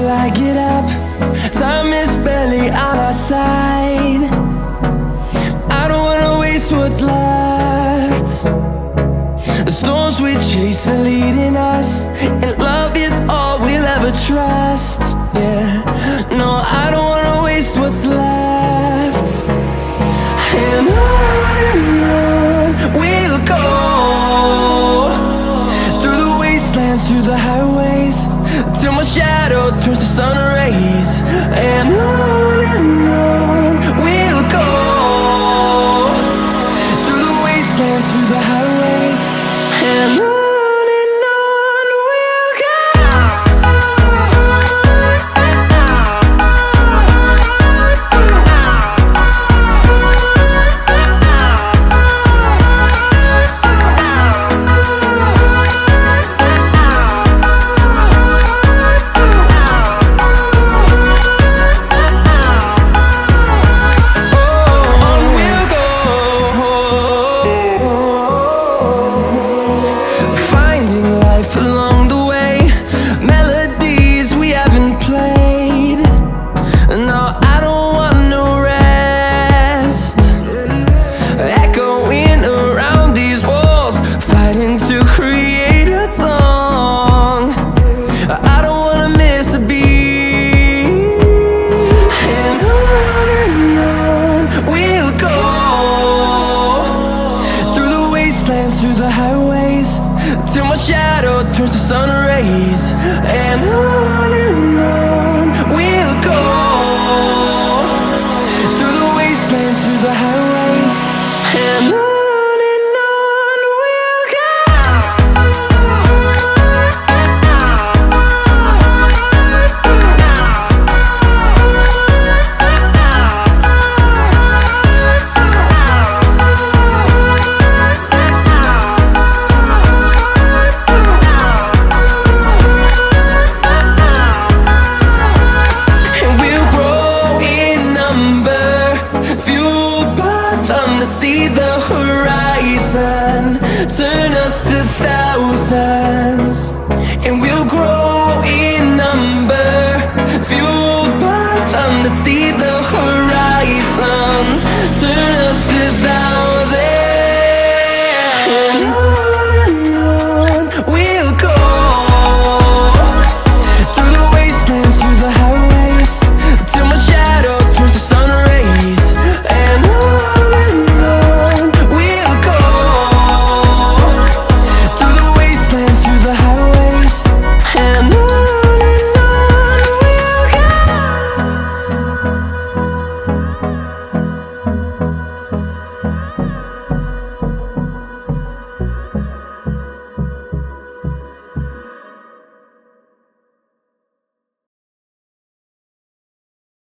till I get up. Time is barely on our side. I don't wanna waste what's left. The storms we chase are leading us, and love is all we'll ever trust. Yeah, no, I don't wanna waste what's left. And on we'll go, through the wastelands, through the highways, till my shadow turns to sun rays. And on we'll go, through the wastelands, through the highways, and on we'll go. Along the way, melodies we haven't played. No, I don't want no rest. Echoing around these walls, fighting to create a song. I don't wanna miss a beat. And on we'll go, through the wastelands, through the highways, till my shadow turns to sun rays. And on we'll go, through the wastelands, through the highways, and on we'll go. See the horizon, turn us to thousands, and we'll grow in number, fueled by them to see the horizon.